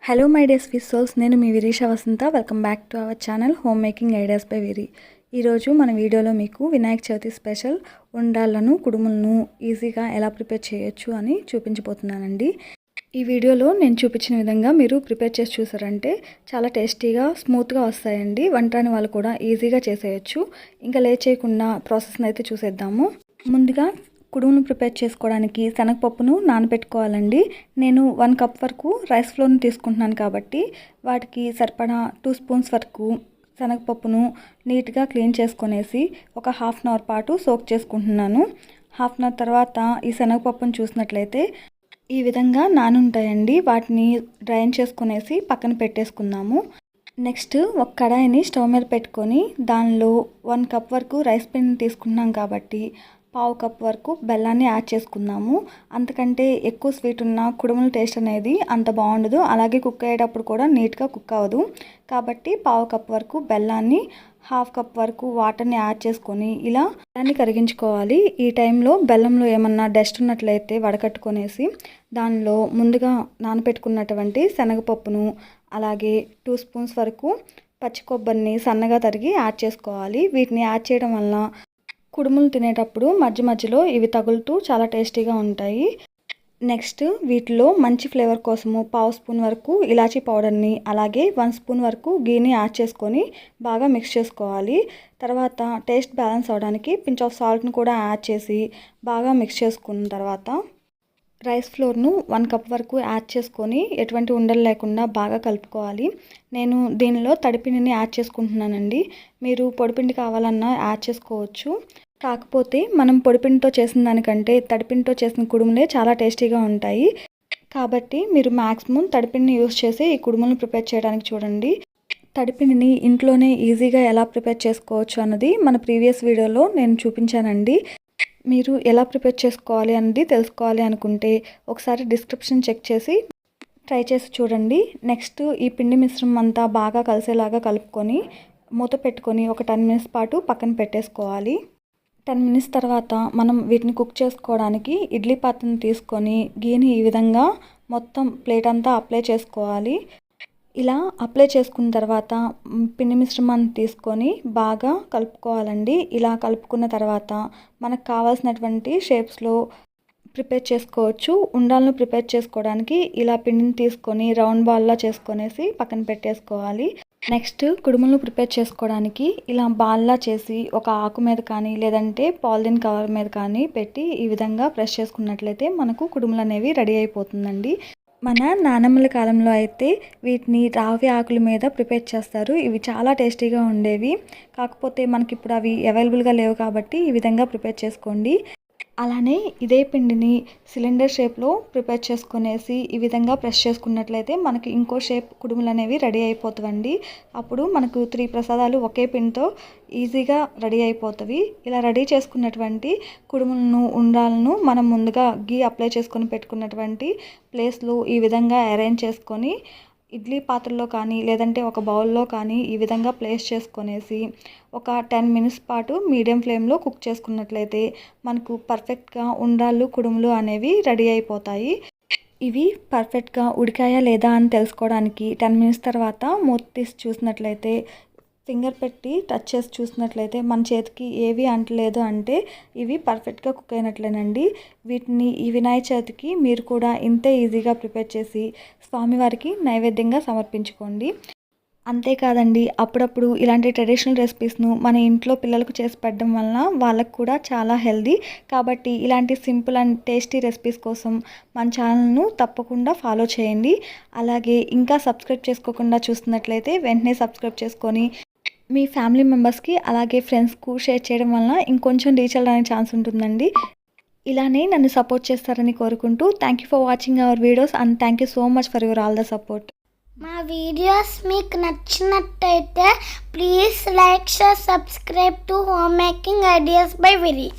Hello my dear sweet souls, నేను మీ Virisha Vasantha. Welcome back to our channel home making ideas by Viri. ఈరోజు మన వీడియోలో మీకు వినాయక చవితి స్పెషల్ ఉండాలను కుడుములను ఈజీగా ఎలా ప్రిపేర్ చేయొచ్చు అని చూపించబోతున్నానండి. ఈ వీడియోలో నేను చూపించిన విధంగా మీరు ప్రిపేర్ చేసి చూసారంటే చాలా టేస్టీగా స్మూత్గా వస్తాయండి. వంటరాని వాళ్ళు కూడా ఈజీగా చేసేయచ్చు. ఇంకా లేట్ చేయకుండా ప్రాసెస్ని అయితే చూసేద్దాము. ముందుగా కుడుమును ప్రిపేర్ చేసుకోవడానికి శనగపప్పును నానబెట్టుకోవాలండి. నేను 1 కప్ వరకు రైస్ ఫ్లోర్ని తీసుకుంటున్నాను కాబట్టి వాటికి సరిపడా 2 స్పూన్స్ వరకు శనగపప్పును నీట్గా క్లీన్ చేసుకొనేసి ఒక హాఫ్ అన్ అవర్ పాటు సోక్ చేసుకుంటున్నాను. హాఫ్ అన్ అవర్ తర్వాత ఈ శనగపప్పును చూసినట్లయితే ఈ విధంగా నానుంటాయండి. వాటిని డ్రైన్ చేసుకొనేసి పక్కన పెట్టేసుకుందాము. నెక్స్ట్ ఒక కడాయిని స్టవ్ మీద పెట్టుకొని దానిలో 1 కప్ వరకు రైస్ పిండిని తీసుకున్నాం కాబట్టి 1/2 కప్ వరకు బెల్లాన్ని యాడ్ చేసుకుందాము. అంతకంటే ఎక్కువ స్వీట్ ఉన్న కుడుముల టేస్ట్ అనేది అంత బాగుండదు. అలాగే కుక్ అయ్యేటప్పుడు కూడా నీట్గా కుక్ అవ్వదు. కాబట్టి 1/2 కప్ వరకు బెల్లాన్ని 1/2 కప్ వరకు వాటర్ని యాడ్ చేసుకొని ఇలా బెల్లాన్ని కరిగించుకోవాలి. ఈ టైంలో బెల్లంలో ఏమన్నా డస్ట్ ఉన్నట్లయితే వడకట్టుకొనేసి దానిలో ముందుగా నానబెట్టుకున్నటువంటి శనగపప్పును అలాగే 2 స్పూన్స్ వరకు పచ్చి కొబ్బరిని సన్నగా తరిగి యాడ్ చేసుకోవాలి. వీటిని యాడ్ చేయడం వల్ల కుడుములు తినేటప్పుడు మధ్య మధ్యలో ఇవి తగులుతూ చాలా టేస్టీగా ఉంటాయి. నెక్స్ట్ వీటిలో మంచి ఫ్లేవర్ కోసము 1/2 స్పూన్ వరకు ఇలాచీ పౌడర్ని అలాగే 1 స్పూన్ వరకు గీని యాడ్ చేసుకొని బాగా మిక్స్ చేసుకోవాలి. తర్వాత టేస్ట్ బ్యాలెన్స్ అవడానికి పించ్ ఆఫ్ సాల్ట్ని కూడా యాడ్ చేసి బాగా మిక్స్ చేసుకున్న తర్వాత రైస్ ఫ్లోర్ను 1 కప్ వరకు యాడ్ చేసుకొని ఎటువంటి ఉండలు లేకుండా బాగా కలుపుకోవాలి. నేను దీనిలో తడిపిండిని యాడ్ చేసుకుంటున్నానండి. మీరు పొడిపిండి కావాలన్నా యాడ్ చేసుకోవచ్చు. కాకపోతే మనం పొడిపిండితో చేసిన దానికంటే తడిపిండితో చేసిన కుడుములే చాలా టేస్టీగా ఉంటాయి. కాబట్టి మీరు మ్యాక్సిమం తడిపిండిని యూస్ చేసి ఈ కుడుములను ప్రిపేర్ చేయడానికి చూడండి. తడిపిండిని ఇంట్లోనే ఈజీగా ఎలా ప్రిపేర్ చేసుకోవచ్చు అన్నది మన ప్రీవియస్ వీడియోలో నేను చూపించానండి. మీరు ఎలా ప్రిపేర్ చేసుకోవాలి అన్నది తెలుసుకోవాలి అనుకుంటే ఒకసారి డిస్క్రిప్షన్ చెక్ చేసి ట్రై చేసి చూడండి. నెక్స్ట్ ఈ పిండి మిశ్రమం అంతా బాగా కలిసేలాగా కలుపుకొని మూత పెట్టుకొని ఒక 10 మినిట్స్ పాటు పక్కన పెట్టేసుకోవాలి. 10 మినిట్స్ తర్వాత మనం వీటిని కుక్ చేసుకోవడానికి ఇడ్లీ పాత్రను తీసుకొని గీని ఈ విధంగా మొత్తం ప్లేట్ అంతా అప్లై చేసుకోవాలి. ఇలా అప్లై చేసుకున్న తర్వాత పిండి మిశ్రమాన్ని తీసుకొని బాగా కలుపుకోవాలండి. ఇలా కలుపుకున్న తర్వాత మనకు కావాల్సినటువంటి షేప్స్లో ప్రిపేర్ చేసుకోవచ్చు. ఉండాలను ప్రిపేర్ చేసుకోవడానికి ఇలా పిండిని తీసుకొని రౌండ్ బాల్లా చేసుకొనేసి పక్కన పెట్టేసుకోవాలి. నెక్స్ట్ కుడుములను ప్రిపేర్ చేసుకోవడానికి ఇలా బాల్లా చేసి ఒక ఆకు మీద కానీ లేదంటే పాలిథిన్ కవర్ మీద కానీ పెట్టి ఈ విధంగా ప్రెస్ చేసుకున్నట్లయితే మనకు కుడుములు అనేవి రెడీ అయిపోతుందండి. మన నానమ్మల కాలంలో అయితే వీటిని రావి ఆకుల మీద ప్రిపేర్ చేస్తారు. ఇవి చాలా టేస్టీగా ఉండేవి. కాకపోతే మనకి ఇప్పుడు అవి అవైలబుల్గా లేవు కాబట్టి ఈ విధంగా ప్రిపేర్ చేసుకోండి. అలానే ఇదే పిండిని సిలిండర్ షేప్లో ప్రిపేర్ చేసుకునేసి ఈ విధంగా ప్రెస్ చేసుకున్నట్లయితే మనకి ఇంకో షేప్ కుడుములు అనేవి రెడీ అయిపోతాయండి. అప్పుడు మనకు 3 ప్రసాదాలు ఒకే పిండితో ఈజీగా రెడీ అయిపోతాయి. ఇలా రెడీ చేసుకున్నటువంటి కుడుములను ఉండాలను మనం ముందుగా గీ అప్లై చేసుకొని పెట్టుకున్నటువంటి ప్లేస్లో ఈ విధంగా అరేంజ్ చేసుకొని ఇడ్లీ పాత్రలో కానీ లేదంటే ఒక బౌల్లో కానీ ఈ విధంగా ప్లేస్ చేసుకొనేసి ఒక 10 మినిట్స్ పాటు మీడియం ఫ్లేమ్లో కుక్ చేసుకున్నట్లయితే మనకు పర్ఫెక్ట్గా ఉండ్రాళ్ళు కుడుములు అనేవి రెడీ అయిపోతాయి. ఇవి పర్ఫెక్ట్గా ఉడికాయా లేదా అని తెలుసుకోవడానికి 10 మినిట్స్ తర్వాత మూత తీసి చూసినట్లయితే ఫింగర్ పెట్టి టచ్ చేసి చూసినట్లయితే మన చేతికి ఏవి అంటలేదు అంటే ఇవి పర్ఫెక్ట్గా కుక్ అయినట్లేనండి. వీటిని ఈ వినాయక చవితికి మీరు కూడా ఇంతే ఈజీగా ప్రిపేర్ చేసి స్వామివారికి నైవేద్యంగా సమర్పించుకోండి. అంతేకాదండి, అప్పుడప్పుడు ఇలాంటి ట్రెడిషనల్ రెసిపీస్ను మన ఇంట్లో పిల్లలకు చేసి పెట్టడం వలన వాళ్ళకు కూడా చాలా హెల్దీ. కాబట్టి ఇలాంటి సింపుల్ అండ్ టేస్టీ రెసిపీస్ కోసం మన ఛానల్ను తప్పకుండా ఫాలో చేయండి. అలాగే ఇంకా సబ్స్క్రైబ్ చేసుకోకుండా చూస్తున్నట్లయితే వెంటనే సబ్స్క్రైబ్ చేసుకొని మీ ఫ్యామిలీ మెంబర్స్కి అలాగే ఫ్రెండ్స్కు షేర్ చేయడం వలన ఇంకొంచెం రీచ్ అవ్వడానికి ఛాన్స్ ఉంటుందండి. ఇలానే నన్ను సపోర్ట్ చేస్తారని కోరుకుంటూ thank you for watching our videos and thank you so much for your all the support. మా వీడియోస్ మీకు నచ్చినట్టయితే please like share subscribe to home making ideas by విరి.